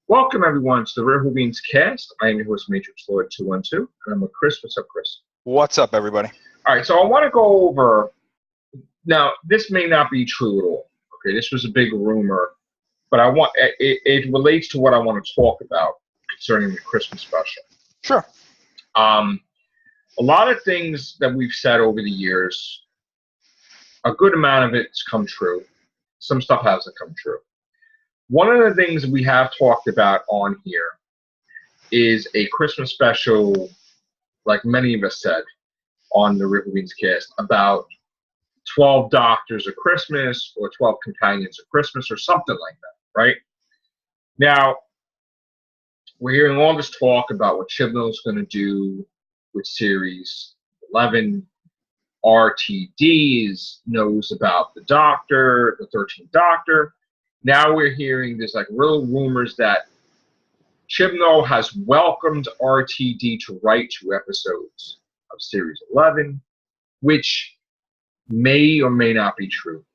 Welcome, everyone, to the Whovians cast. I am your host, Matrixlord212, and I'm with Chris. What's up, Chris? What's up, everybody? All right, so I want to go over. Now, this may not be true at all. Okay, this was a big rumor, but it relates to what I want to talk about concerning the Christmas special. Sure. A lot of things that we've said over the years, a good amount of it's come true. Some stuff hasn't come true. One of the things we have talked about on here is a Christmas special, like many of us said on the Whovians cast, about 12 Doctors of Christmas or 12 Companions of Christmas or something like that, right? Now, we're hearing all this talk about what Chibnall's going to do with Series 11. RTD knows about the Doctor, the 13th Doctor. Now we're hearing there's like real rumors that Chibnall has welcomed RTD to write 2 episodes of Series 11, which may or may not be true.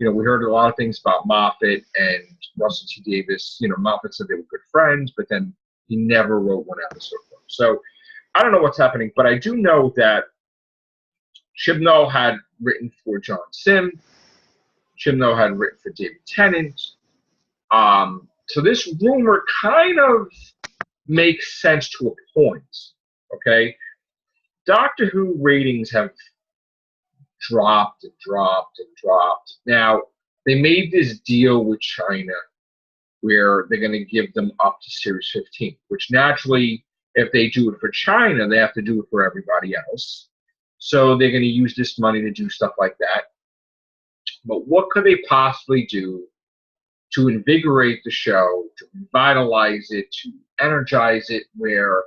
We heard a lot of things about Moffat and Russell T Davies. Moffat said they were good friends, but then he never wrote 1 episode for them. So I don't know what's happening, but I do know that Chibnall had written for John Sim. Chibnall had written for David Tennant. So this rumor kind of makes sense to a point, okay? Doctor Who ratings have dropped and dropped and dropped. Now, they made this deal with China where they're going to give them up to Series 15, which naturally, if they do it for China, they have to do it for everybody else. So they're going to use this money to do stuff like that. But what could they possibly do to invigorate the show, to revitalize it, to energize it, where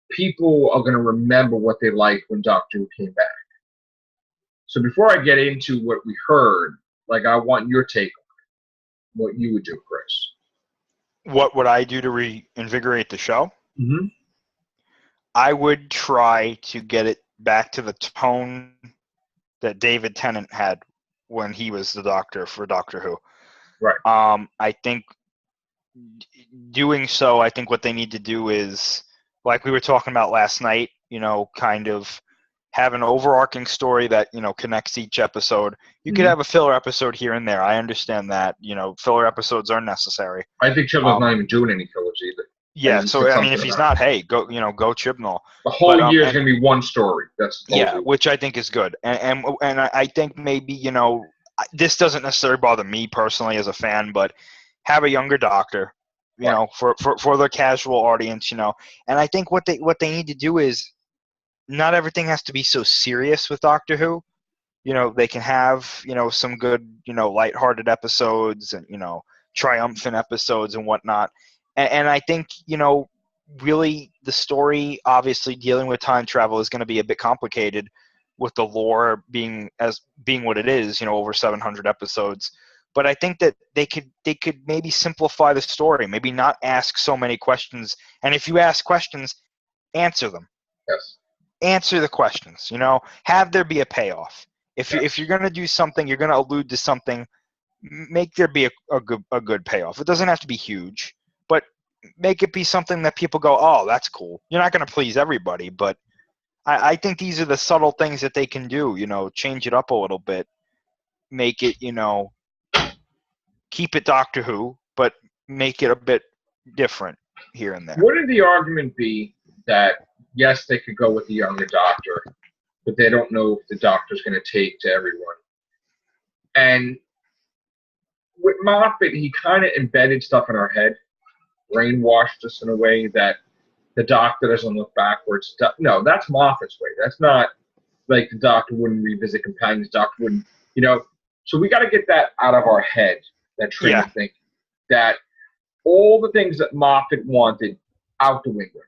people are going to remember what they liked when Doctor Who came back? So before I get into what we heard, I want your take on it, what you would do, Chris. What would I do to reinvigorate the show? Mm-hmm. I would try to get it back to the tone that David Tennant had when he was the Doctor for Doctor Who. Right. I think doing so, I think what they need to do is, like we were talking about last night, kind of have an overarching story that, connects each episode. You could have a filler episode here and there. I understand that, filler episodes are necessary. I think Chibnall's not even doing any fillers either. Yeah, so if he's not, hey, go Chibnall. The whole year is going to be one story. That's which I think is good, and I think maybe this doesn't necessarily bother me personally as a fan, but have a younger Doctor, for the casual audience, and I think what they need to do is not everything has to be so serious with Doctor Who. They can have some good lighthearted episodes and triumphant episodes and whatnot. And I think, really the story, obviously dealing with time travel is going to be a bit complicated with the lore being what it is, over 700 episodes. But I think that they could maybe simplify the story, maybe not ask so many questions. And if you ask questions, answer them. Yes. Answer the questions, have there be a payoff. If you're going to do something, you're going to allude to something, make there be a good payoff. It doesn't have to be huge, but make it be something that people go, oh, that's cool. You're not going to please everybody, but I think these are the subtle things that they can do, change it up a little bit, make it, keep it Doctor Who, but make it a bit different here and there. Wouldn't the argument be that, yes, they could go with the younger Doctor, but they don't know if the Doctor's going to take to everyone? And with Moffat, he kind of embedded stuff in our head, brainwashed us in a way that the Doctor doesn't look backwards. No, that's Moffat's way. That's not like the Doctor wouldn't revisit companions. Doctor wouldn't, So we got to get that out of our head, that train of thinking, that all the things that Moffat wanted out the window.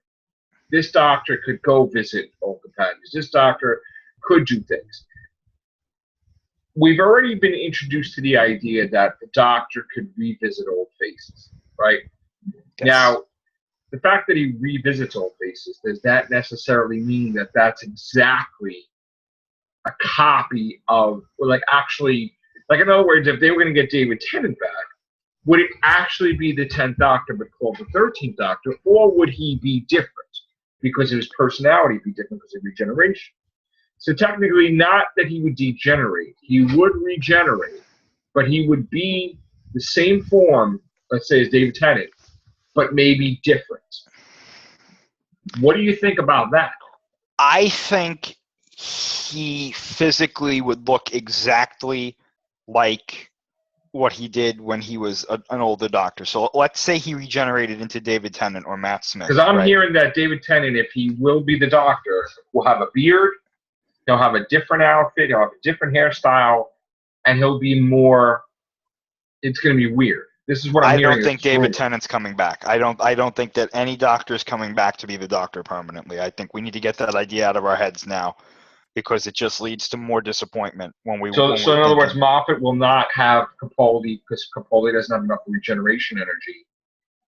This Doctor could go visit old companions. This Doctor could do things. We've already been introduced to the idea that the Doctor could revisit old faces, right? Yes. Now, the fact that he revisits old faces, does that necessarily mean that that's exactly a copy of, or in other words, if they were going to get David Tennant back, would it actually be the 10th Doctor but called the 13th Doctor, or would he be different because his personality be different because of regeneration? So technically, not that he would degenerate. He would regenerate, but he would be the same form, let's say, as David Tennant, but maybe different. What do you think about that? I think he physically would look exactly like what he did when he was an older Doctor. So let's say he regenerated into David Tennant or Matt Smith. Because I'm right? hearing that David Tennant, if he will be the Doctor, will have a beard, he'll have a different outfit, he'll have a different hairstyle, and he'll be more. It's going to be weird. This is what I'm hearing. I don't think David Tennant's coming back. I don't think that any Doctor is coming back to be the Doctor permanently. I think we need to get that idea out of our heads now, because it just leads to more disappointment when we. So in other words, Moffat will not have Capaldi because Capaldi doesn't have enough regeneration energy.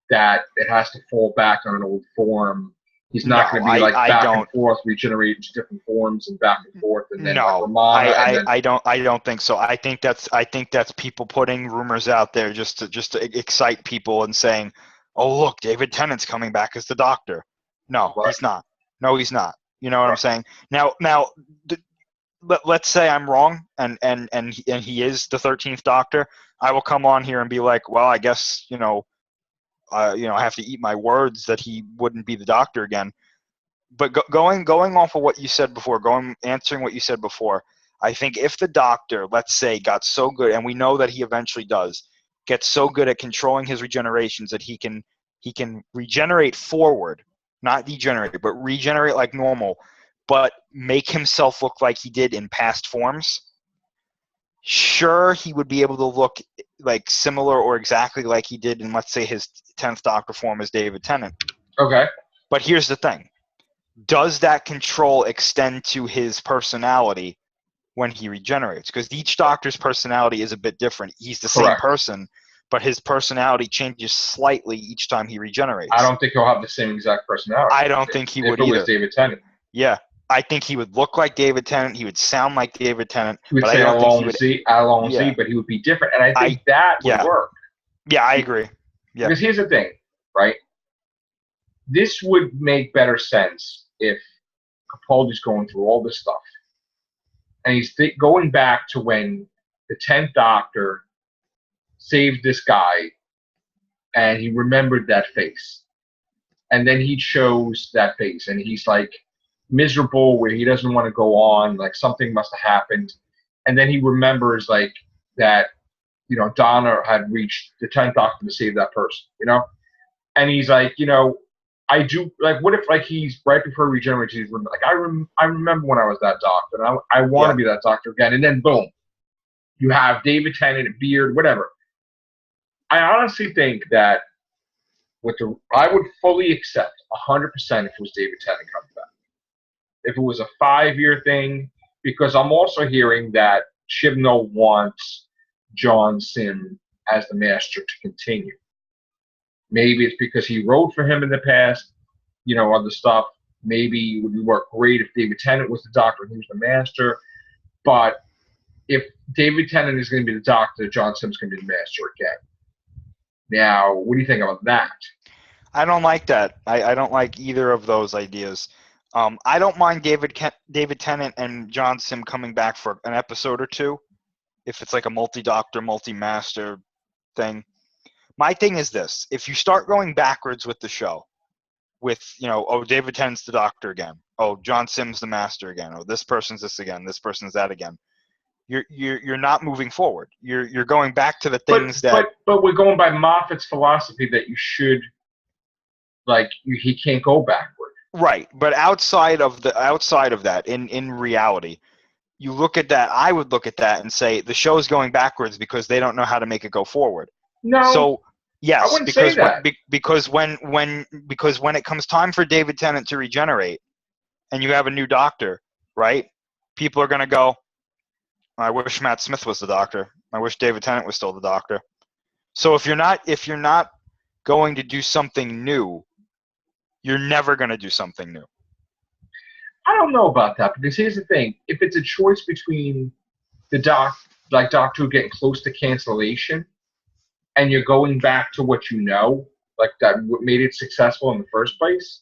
That it has to fall back on an old form. He's not going to be like back and forth, regenerate into different forms and back and forth, and then I don't think so. I think that's people putting rumors out there just to excite people and saying, "Oh, look, David Tennant's coming back as the Doctor." No, right. He's not. No, he's not. You know what I'm saying? Now, let's say I'm wrong, and he is the 13th Doctor. I will come on here and be like, "Well, I guess I have to eat my words that he wouldn't be the Doctor again." But going off of what you said before, answering what you said before, I think if the Doctor, let's say, got so good, and we know that he eventually does, get so good at controlling his regenerations that he can regenerate forward, not degenerate, but regenerate like normal, but make himself look like he did in past forms. Sure, he would be able to look like similar or exactly like he did in, let's say, his 10th Doctor form as David Tennant. Okay. But here's the thing. Does that control extend to his personality when he regenerates? Because each Doctor's personality is a bit different. He's the same person, but his personality changes slightly each time he regenerates. I don't think he'll have the same exact personality. I don't think he would either. If it was David Tennant. Yeah. I think he would look like David Tennant. He would sound like David Tennant. He would say Alon Z, but he would be different. And I think that would work. Yeah, I agree. Yeah. Because here's the thing, right? This would make better sense if Capaldi's going through all this stuff. And he's going back to when the 10th Doctor saved this guy, and he remembered that face. And then he chose that face, and he's like, miserable, where he doesn't want to go on, like something must have happened, and then he remembers like that, Donna had reached the 10th Doctor to save that person, and he's like, I do, like, what if like he's right before regeneration, he's like, I remember when I was that Doctor, and I want to be that Doctor again, and then boom, you have David Tennant, a beard, whatever. I honestly think that I would fully accept 100% if it was David Tennant coming back. If it was a 5-year thing, because I'm also hearing that Chibnall wants John Sim as the Master to continue. Maybe it's because he wrote for him in the past, other stuff. Maybe it would work great if David Tennant was the Doctor and he was the Master. But if David Tennant is going to be the Doctor, John Sim's going to be the Master again. Now, what do you think about that? I don't like that. I don't like either of those ideas. I don't mind David Tennant and John Sim coming back for an episode or two, if it's like a multi-Doctor, multi-Master thing. My thing is this. If you start going backwards with the show, with, David Tennant's the Doctor again. Oh, John Sim's the Master again. Oh, this person's this again. This person's that again. You're not moving forward. You're going back to the things But we're going by Moffat's philosophy that you should, he can't go backward. Right, but outside of that, in reality, you look at that. I would look at that and say the show's going backwards because they don't know how to make it go forward. No. So yes, I wouldn't say that. Because when it comes time for David Tennant to regenerate, and you have a new Doctor, right? People are going to go, I wish Matt Smith was the Doctor. I wish David Tennant was still the Doctor. So if you're not going to do something new, you're never going to do something new. I don't know about that, because here's the thing. If it's a choice between the Doctor getting close to cancellation and you're going back to what you know, like that what made it successful in the first place,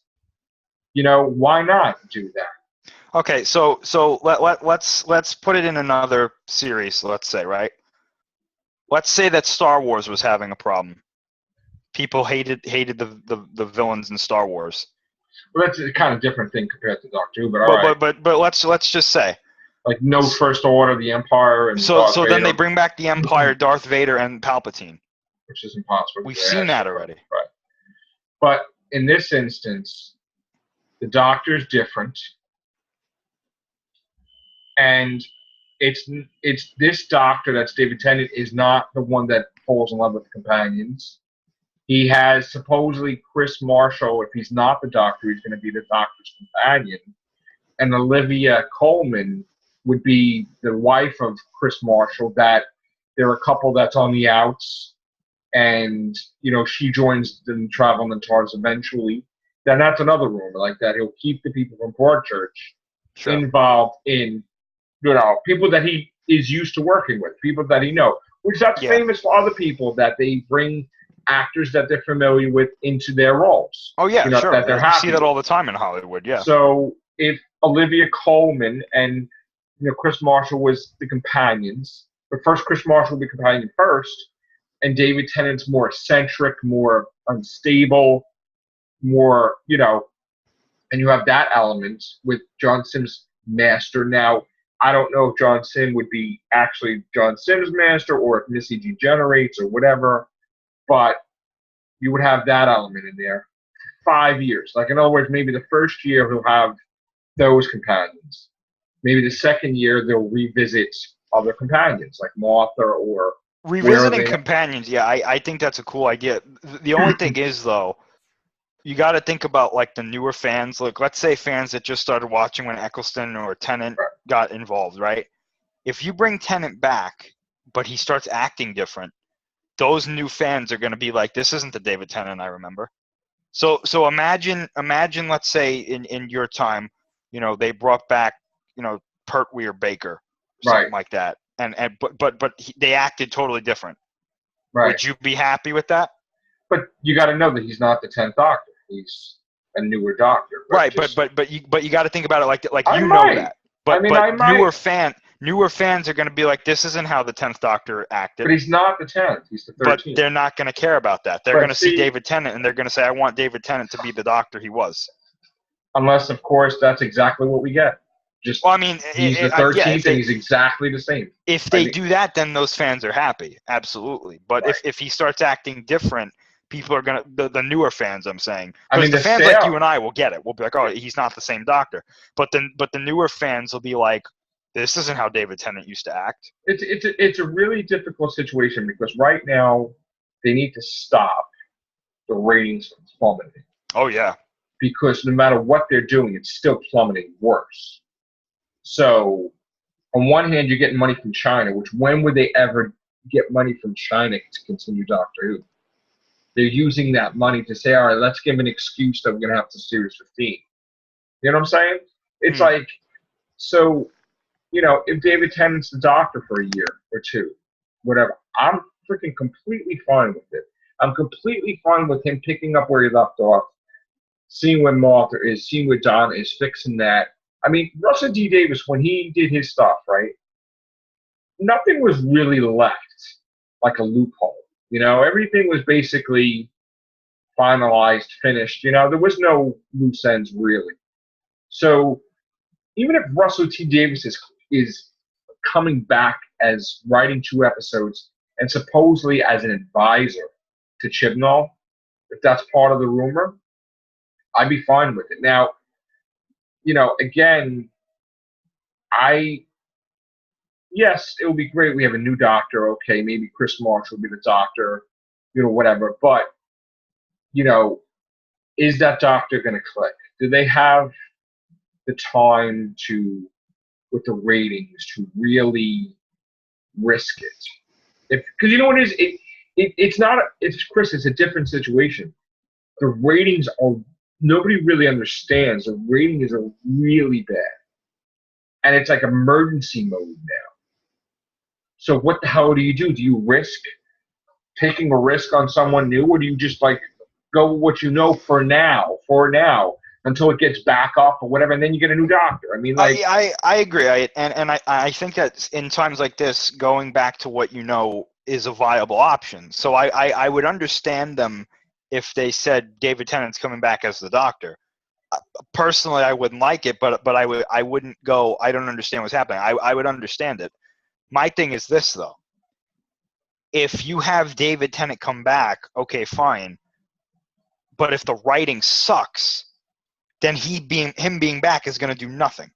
why not do that? Okay, so let's put it in another series. Let's say, right? Let's say that Star Wars was having a problem. People hated the villains in Star Wars. Well, that's a kind of different thing compared to Doctor Who, but all right. But let's just say, like no First Order, the Empire, and so Darth so Vader, then they bring back the Empire, Darth Vader, and Palpatine. which is impossible. We've seen that already. Right. But in this instance, the Doctor's different, and it's this Doctor, that's David Tennant, is not the one that falls in love with the companions. He has supposedly Chris Marshall. If he's not the Doctor, he's going to be the Doctor's companion. And Olivia Colman would be the wife of Chris Marshall. That they're a couple that's on the outs, and she joins the Traveling TARDIS eventually. Then that's another rumor like that. He'll keep the people from Broadchurch involved in people that he is used to working with, people that he knows. Which that's famous for other people, that they bring actors that they're familiar with into their roles. Oh yeah, sure. That they're happy. You see that all the time in Hollywood. Yeah. So if Olivia Colman and Chris Marshall was the companions, but first Chris Marshall would be companion first, and David Tennant's more eccentric, more unstable, more and you have that element with John Sims' master. Now, I don't know if John Sim would be actually John Sims' master or if Missy degenerates or whatever, but you would have that element in there. 5 years. Like, in other words, maybe the first year he'll have those companions. Maybe the second year they'll revisit other companions, like Martha or... Revisiting companions, yeah, I think that's a cool idea. The only thing is, though, you got to think about like the newer fans. Like, let's say fans that just started watching when Eccleston or Tennant got involved, right? If you bring Tennant back, but he starts acting different, those new fans are going to be like, "This isn't the David Tennant I remember." So imagine, let's say in your time, they brought back, Pertwee or Baker, or something like that, but they acted totally different. Right. Would you be happy with that? But you got to know that he's not the 10th Doctor. He's a newer Doctor. Right, but you got to think about it like know that. But newer fans are going to be like, this isn't how the 10th Doctor acted. But he's not the 10th. He's the 13th. But they're not going to care about that. They're going to see David Tennant, and they're going to say, I want David Tennant to be the Doctor he was. Unless, of course, that's exactly what we get. He's the 13th, and he's exactly the same. If they do that, then those fans are happy. Absolutely. But if he starts acting different, people are going to, the newer fans, I'm saying. Because the fans like you and I will get it. We'll be like, oh, he's not the same Doctor. But the newer fans will be like, this isn't how David Tennant used to act. It's a really difficult situation because right now they need to stop the ratings from plummeting. Oh, yeah. Because no matter what they're doing, it's still plummeting worse. So on one hand, you're getting money from China, which when would they ever get money from China to continue Doctor Who? They're using that money to say, all right, let's give an excuse that we're going to have to Series 15. You know what I'm saying? It's like, so, if David Tennant's the Doctor for a year or two, whatever, I'm freaking completely fine with it. I'm completely fine with him picking up where he left off, seeing where Martha is, seeing where Donna is, fixing that. I mean, Russell D. Davies, when he did his stuff, right, nothing was really left like a loophole. Everything was basically finalized, finished. There was no loose ends, really. So even if Russell T. Davies is coming back as writing 2 episodes and supposedly as an advisor to Chibnall, if that's part of the rumor, I'd be fine with it. Now, again, yes, it would be great. We have a new Doctor. Okay, maybe Chris Marshall will be the Doctor, whatever. But, is that Doctor going to click? Do they have the time to, with the ratings, to really risk it? Because you know what it is? It's not. It's Chris. It's a different situation. The ratings are. Nobody really understands. The ratings are really bad. And it's like emergency mode now. So what the hell do you do? Do you risk taking a risk on someone new, or do you just like go with what you know for now, until it gets back up or whatever, and then you get a new doctor? I mean, like, I agree. I think that in times like this, going back to what you know is a viable option. So I would understand them if they said David Tennant's coming back as the Doctor. Personally, I wouldn't like it, but I wouldn't go, I don't understand what's happening. I would understand it. My thing is this, though. If you have David Tennant come back, okay, fine. But if the writing sucks, then him being back is going to do nothing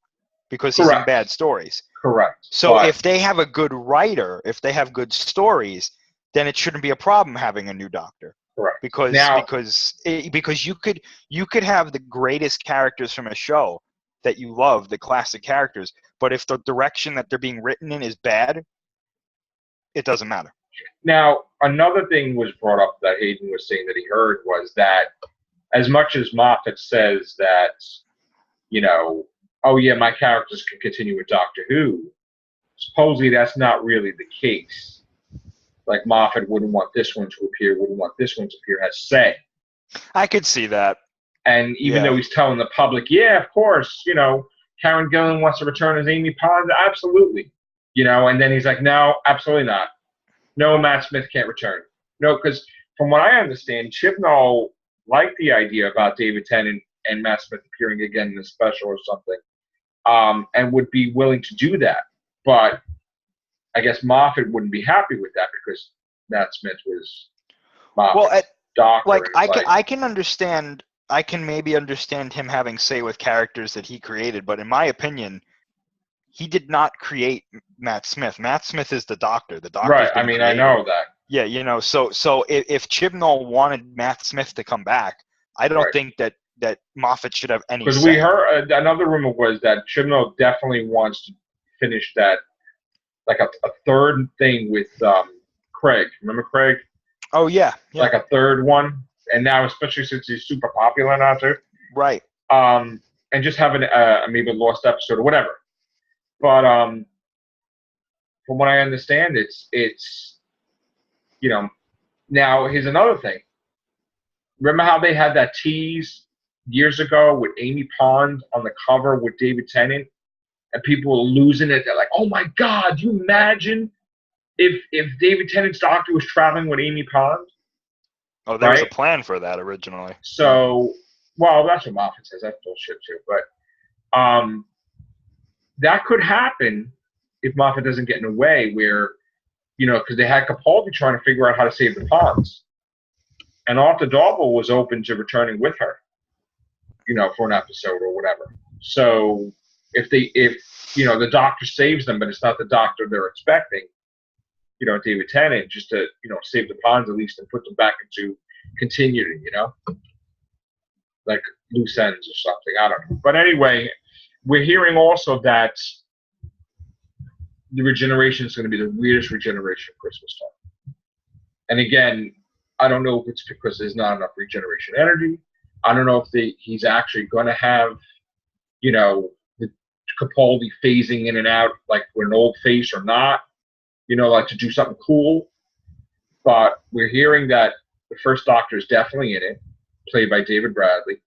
because he's in bad stories. Correct. So if they have a good writer, if they have good stories, then it shouldn't be a problem having a new Doctor. Correct. Because you could have the greatest characters from a show that you love, the classic characters, but if the direction that they're being written in is bad, it doesn't matter. Now, another thing was brought up that Hayden was saying that he heard was that as much as Moffat says that, you know, oh yeah, my characters can continue with Doctor Who, supposedly that's not really the case. Like, Moffat wouldn't want this one to appear, wouldn't want this one to appear, has say. I could see that. And even though he's telling the public, yeah, of course, you know, Karen Gillan wants to return as Amy Pond, absolutely. You know, and then he's like, no, absolutely not. No, Matt Smith can't return. No, because from what I understand, Chibnall liked the idea about David Tennant and Matt Smith appearing again in a special or something, and would be willing to do that. But I guess Moffat wouldn't be happy with that because Matt Smith was Moffat's doctor. Like I can understand. I can maybe understand him having say with characters that he created, but in my opinion, he did not create Matt Smith. Matt Smith is the Doctor. The Doctor. Right. I mean, created. I know that. Yeah, you know. So if Chibnall wanted Matt Smith to come back, I don't think that Moffat should have any. Because we heard another rumor was that Chibnall definitely wants to finish that, like a third thing with Craig. Remember Craig? Oh yeah. Like a third one, and now especially since he's super popular now too. Right. And just having maybe a lost episode or whatever. But from what I understand, it's you know, now here's another thing. Remember how they had that tease years ago with Amy Pond on the cover with David Tennant, and people were losing it. They're like, "Oh my God, you imagine if David Tennant's Doctor was traveling with Amy Pond?" Oh, there was a plan for that originally. So, well, that's what Moffat says. That's bullshit too. But that could happen if Moffat doesn't get in the way where, you know, because they had Capaldi trying to figure out how to save the ponds. And Arthur Darvill was open to returning with her, you know, for an episode or whatever. So if you know, the Doctor saves them, but it's not the Doctor they're expecting, you know, David Tennant, just to, you know, save the ponds at least and put them back into continuity, you know, like loose ends or something. I don't know. But anyway, we're hearing also that the regeneration is going to be the weirdest regeneration Christmas time. And again, I don't know if it's because there's not enough regeneration energy. I don't know if he's actually going to have, you know, the Capaldi phasing in and out like with an old face or not, you know, like to do something cool. But we're hearing that the first Doctor is definitely in it, played by David Bradley.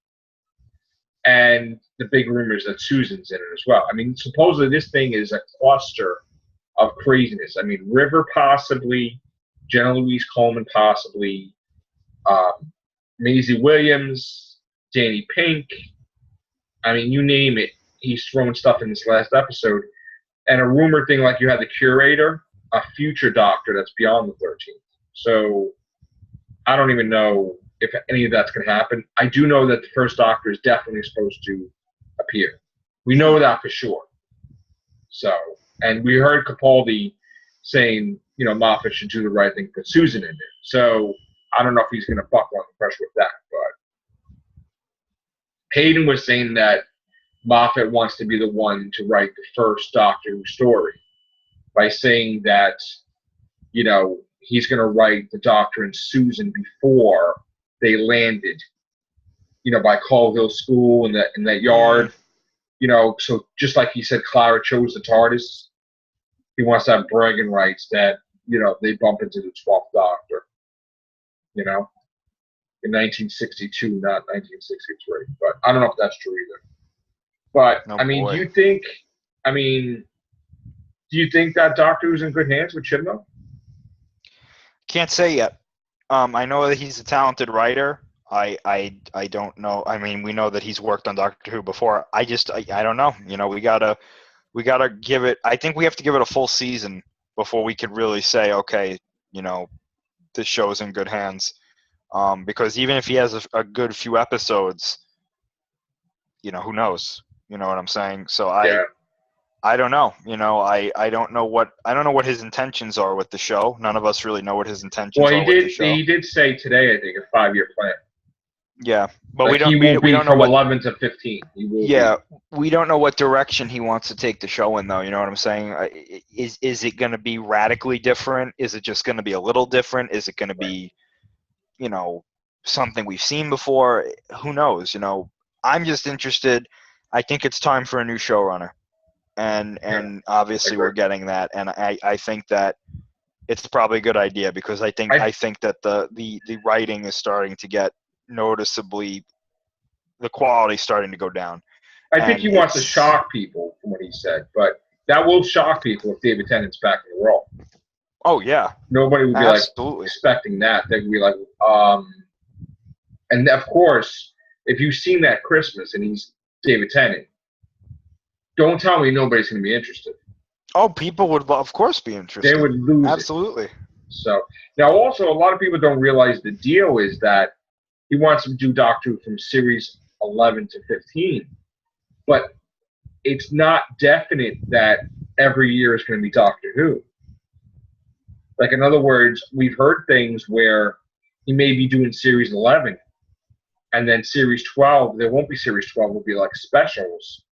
And the big rumor is that Susan's in it as well. I mean, supposedly this thing is a cluster of craziness. I mean, River possibly, Jenna Louise Coleman possibly, Maisie Williams, Danny Pink. I mean, you name it. He's throwing stuff in this last episode. And a rumor thing like you had the Curator, a future Doctor that's beyond the 13th. So I don't even know if any of that's going to happen. I do know that the first Doctor is definitely supposed to appear. We know that for sure. So, and we heard Capaldi saying, you know, Moffat should do the right thing, put Susan in there. So I don't know if he's going to buckle on the pressure with that. But Hayden was saying that Moffat wants to be the one to write the first Doctor Who story by saying that, you know, he's going to write the Doctor and Susan before they landed, you know, by Colville School in that yard, you know. So just like he said, Clara chose the TARDIS. He wants to have bragging rights that, you know, they bump into the 12th Doctor. you know, in 1962, not 1963. But I don't know if that's true either. But Oh I mean, boy. do you think that Doctor Who's in good hands with Chibnall? Can't say yet. I know that he's a talented writer. I don't know. I mean, we know that he's worked on Doctor Who before. I don't know. You know, we gotta give it. I think we have to give it a full season before we could really say, okay, you know, this show's in good hands. Because even if he has a good few episodes, you know, who knows? You know what I'm saying? So Yeah. I don't know. You know, I don't know what his intentions are with the show. None of us really know what his intentions Well, are with the show. he did say today, I think, a 5-year plan. Yeah, but Like, he won't be from 11 to 15. He will be. We don't know what direction he wants to take the show in, though. You know what I'm saying? Is it going to be radically different? Is it just going to be a little different? Is it going to be, you know, something we've seen before? Who knows? You know, I'm just interested. I think it's time for a new showrunner, and obviously we're getting that, and I think that it's probably a good idea because I think that the writing is starting to get noticeably, the quality starting to go down. I think he wants to shock people from what he said, but that will shock people if David Tennant's back in the role. Oh yeah, nobody would be absolutely like expecting that. They'd be like, and of course, if you've seen that Christmas and he's David Tennant, don't tell me nobody's going to be interested. Oh, people would of course be interested. They would lose absolutely. It. So now, also, a lot of people don't realize the deal is that he wants to do Doctor Who from series 11 to 15, but it's not definite that every year is going to be Doctor Who. Like, in other words, we've heard things where he may be doing series 11, and then series 12, there won't be series 12, will be like specials,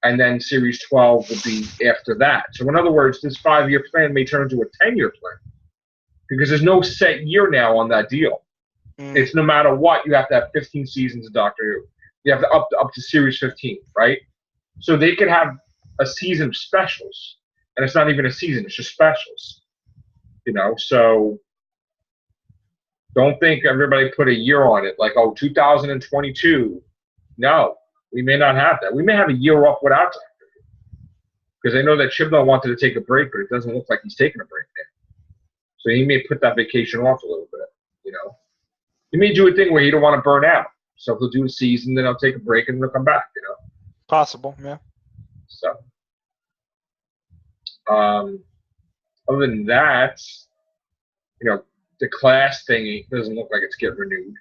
and then series 12 will be after that. So, in other words, this 5-year plan may turn into a 10-year plan because there's no set year now on that deal. It's no matter what, you have to have 15 seasons of Doctor Who. You have to up to series 15, right? So they could have a season of specials, and it's not even a season; it's just specials. You know, so don't think everybody put a year on it, like, oh, 2022. No, we may not have that. We may have a year off without Doctor Who. Because I know that Chibnall wanted to take a break, but it doesn't look like he's taking a break now. So he may put that vacation off a little bit, you know. He may do a thing where he don't want to burn out. So he'll do a season, then he'll take a break, and he'll come back, you know. Possible, yeah. So, other than that, you know, the Class thing, it doesn't look like it's getting renewed.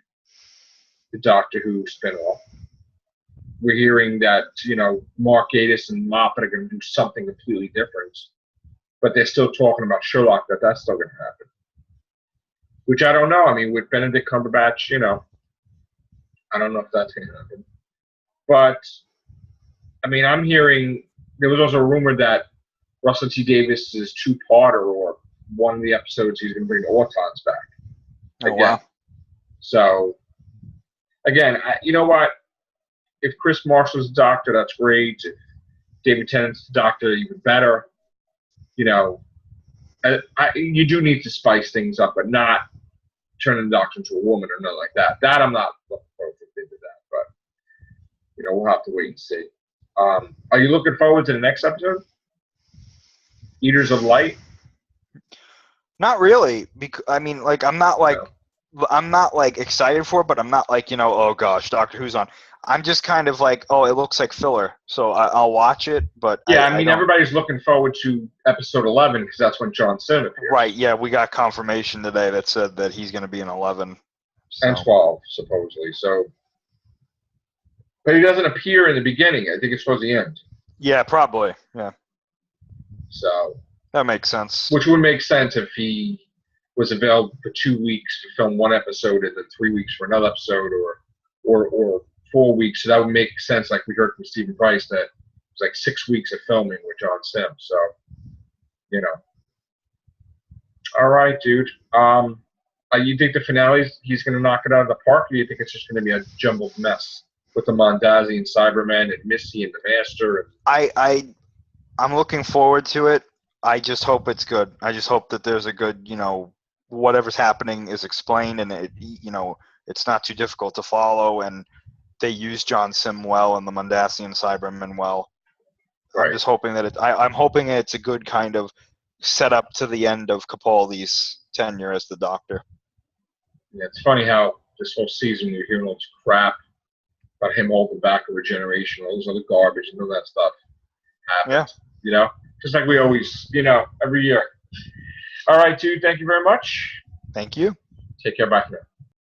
The Doctor Who spinoff. We're hearing that, you know, Mark Gatiss and Moffat are going to do something completely different. But they're still talking about Sherlock, that's still going to happen. Which I don't know. I mean, with Benedict Cumberbatch, you know, I don't know if that's going to happen. But, I mean, I'm hearing, there was also a rumor that Russell T. Davies is two-parter, or one of the episodes he's going to bring the Autons back. Oh, wow. So, again, you know what? If Chris Marshall's the Doctor, that's great. If David Tennant's the Doctor, even better. You know, you do need to spice things up, but not turning the Doctor into a woman or nothing like that. That I'm not looking forward to that, but, you know, we'll have to wait and see. Are you looking forward to the next episode? Eaters of Light? Not really. I mean, like, I'm not like excited for it, but I'm not like, you know, oh gosh, Doctor Who's on. I'm just kind of like, oh, it looks like filler, so I'll watch it. But yeah, I mean, everybody's looking forward to episode 11 because that's when John Sim appears. Right? Yeah, we got confirmation today that said that he's going to be in 11 and 12 supposedly. So, but he doesn't appear in the beginning. I think it's towards the end. Yeah, probably. Yeah. So that makes sense. Which would make sense if he was available for 2 weeks to film one episode and then 3 weeks for another episode, or 4 weeks. So that would make sense, like we heard from Stephen Price, that it was like 6 weeks of filming with John Sim. So, you know. All right, dude. You think the finale, he's going to knock it out of the park, or do you think it's just going to be a jumbled mess with the Mondazzi and Cybermen and Missy and the Master? I'm looking forward to it. I just hope it's good. I just hope that there's a good, you know, whatever's happening is explained, and it's not too difficult to follow, and they use John Sim well and the Mundasian Cybermen well. Right. I'm just hoping that I'm hoping it's a good kind of setup to the end of Capaldi's tenure as the Doctor. Yeah, it's funny how this whole season you're hearing all this crap about him holding back a regeneration, all this other garbage, and all that stuff happened. Yeah. Just like we always, every year. All right, dude. Thank you very much. Thank you. Take care. Bye for now.